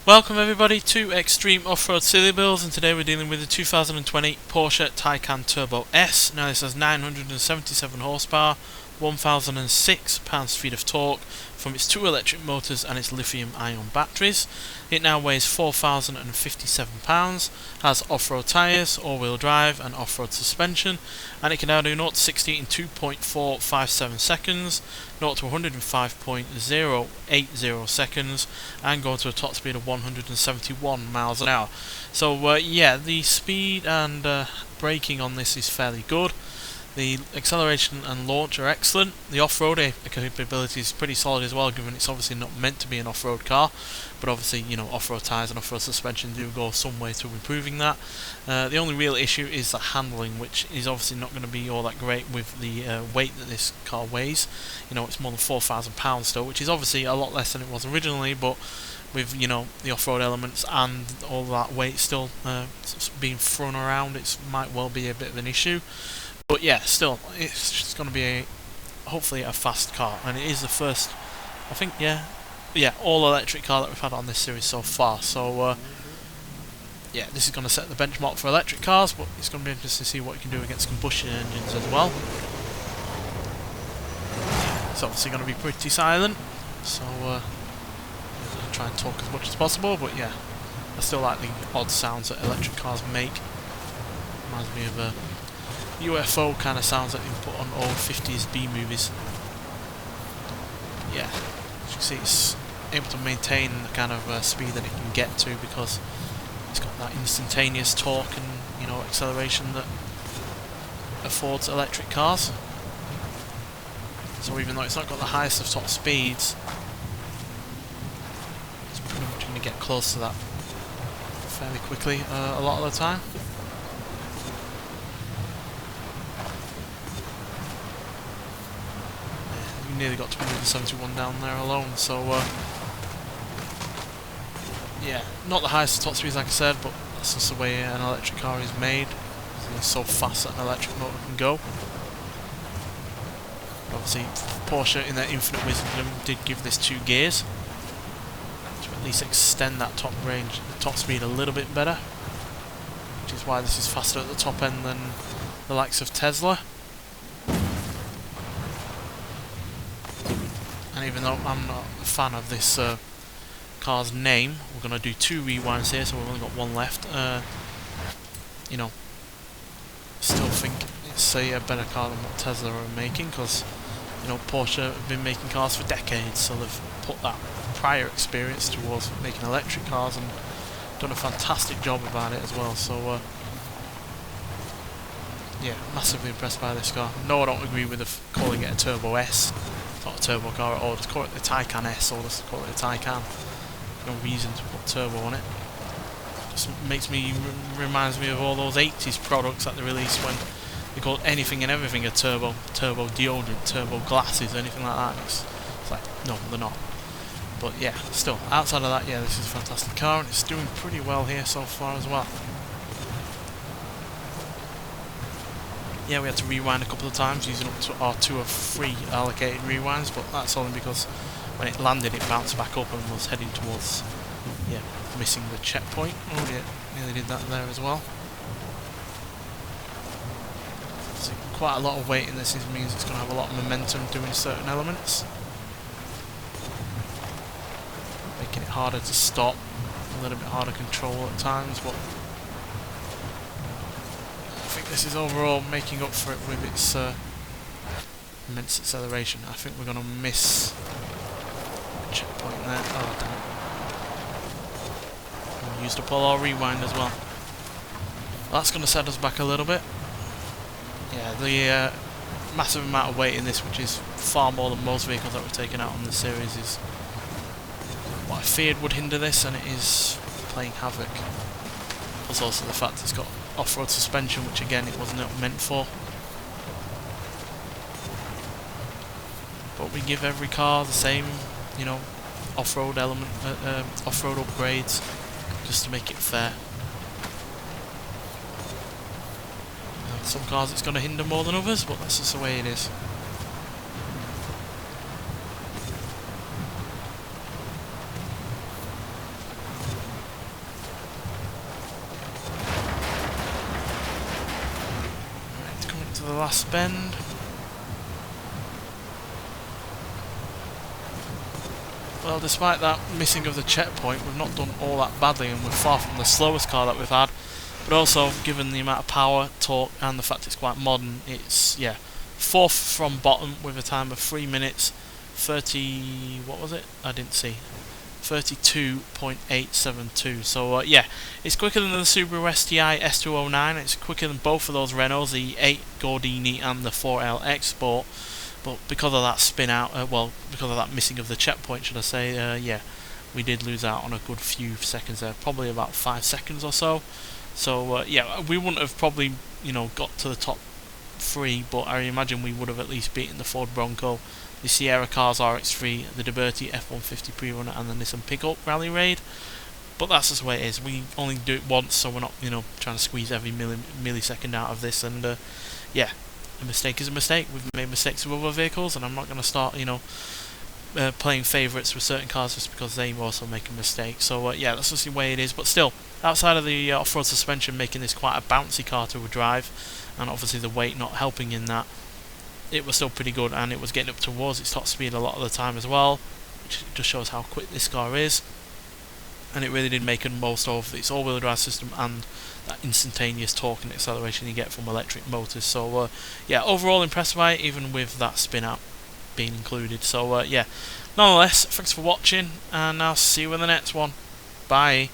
Welcome everybody to Extreme Off-Road Silly Bills, and today we're dealing with the 2020 Porsche Taycan Turbo S. Now this has 977 horsepower, 1006 pounds-feet of torque from its two electric motors and its lithium-ion batteries. It now weighs 4,057 pounds, has off-road tyres, all-wheel drive and off-road suspension, and it can now do 0 to 60 in 2.457 seconds, 0 to 105.080 seconds, and go to a top speed of 171 miles an hour. So yeah, the speed and braking on this is fairly good. The acceleration and launch are excellent. The off-road capability is pretty solid as well, given it's obviously not meant to be an off-road car, but obviously, you know, off-road tyres and off-road suspension do go some way to improving that. The only real issue is the handling, which is obviously not going to be all that great with the weight that this car weighs. You know, it's more than 4,000 pounds still, which is obviously a lot less than it was originally, but with, you know, the off-road elements and all that weight still being thrown around, it might well be a bit of an issue. But yeah, still, it's just going to be hopefully a fast car, and it is the first, I think, yeah, all-electric car that we've had on this series so far. So yeah, this is going to set the benchmark for electric cars, but it's going to be interesting to see what you can do against combustion engines as well. It's obviously going to be pretty silent, so I'll try and talk as much as possible. But yeah, I still like the odd sounds that electric cars make. Reminds me of UFO kind of sounds that you put on old 50s B movies. Yeah, as you can see, it's able to maintain the kind of speed that it can get to, because it's got that instantaneous torque and, you know, acceleration that affords electric cars. So even though it's not got the highest of top speeds, it's pretty much going to get close to that fairly quickly a lot of the time. Nearly got to 171 down there alone, so yeah, not the highest top speeds like I said, but that's just the way an electric car is made. It's so fast that an electric motor can go. Obviously Porsche, in their infinite wisdom, did give this 2 gears to at least extend that top range, the top speed a little bit better, which is why this is faster at the top end than the likes of Tesla. And even though I'm not a fan of this car's name, we're going to do 2 rewinds here, so we've only got 1 left. You know, still think it's a better car than what Tesla are making, because, you know, Porsche have been making cars for decades, so they've put that prior experience towards making electric cars and done a fantastic job about it as well. So yeah, massively impressed by this car. No, I don't agree with calling it a Turbo S. It's not a turbo car at all. Just call it the Taycan S, or just call it a Taycan. No reason to put turbo on it. Just makes me reminds me of all those 80s products that they released when they called anything and everything a turbo. Turbo deodorant, turbo glasses, anything like that. It's like, no, they're not. But yeah, still, outside of that, yeah, this is a fantastic car, and it's doing pretty well here so far as well. Yeah, we had to rewind a couple of times using up to our 2 or 3 allocated rewinds, but that's only because when it landed it bounced back up and was heading towards, yeah, missing the checkpoint. Oh yeah, nearly did that there as well. So quite a lot of weight in this means it's going to have a lot of momentum doing certain elements, making it harder to stop, a little bit harder to control at times, but I think this is overall making up for it with its immense acceleration. I think we're going to miss a checkpoint there. Oh damn it. We used up all our rewind as well. That's going to set us back a little bit. Yeah, the massive amount of weight in this, which is far more than most vehicles that we've taken out on the series, is what I feared would hinder this, and it is playing havoc. Plus also the fact it's got off-road suspension, which again it wasn't meant for. But we give every car the same, you know, off-road element, off-road upgrades, just to make it fair. Some cars it's going to hinder more than others, but that's just the way it is. the last bend. Well, despite that missing of the checkpoint, we've not done all that badly, and we're far from the slowest car that we've had. But also, given the amount of power, torque, and the fact it's quite modern, it's, yeah, 4th from bottom with a time of 3 minutes 30. What was it? I didn't see. 32.872. So yeah, it's quicker than the Subaru STI S209. It's quicker than both of those Renaults, the 8 Gordini and the 4L Export. But because of that spin out, because of that missing of the checkpoint, should I say, yeah, we did lose out on a good few seconds there, probably about 5 seconds or so. So yeah, we wouldn't have probably, you know, got to the top 3, but I imagine we would have at least beaten the Ford Bronco, the Sierra Cars RX-3, the Liberty F-150 Pre-Runner, and the Nissan Pickup Rally Raid. But that's just the way it is. We only do it once, so we're not, you know, trying to squeeze every millisecond out of this. And yeah, a mistake is a mistake. We've made mistakes with other vehicles, and I'm not going to start, you know, playing favourites with certain cars just because they also make a mistake. So yeah, that's just the way it is. But still, outside of the off-road suspension making this quite a bouncy car to drive, and obviously the weight not helping in that, it was still pretty good, and it was getting up towards its top speed a lot of the time as well, which just shows how quick this car is. And it really did make the most of its all-wheel drive system and that instantaneous torque and acceleration you get from electric motors. So yeah, overall impressed by it, even with that spin out being included. So yeah, nonetheless, thanks for watching, and I'll see you in the next one. Bye.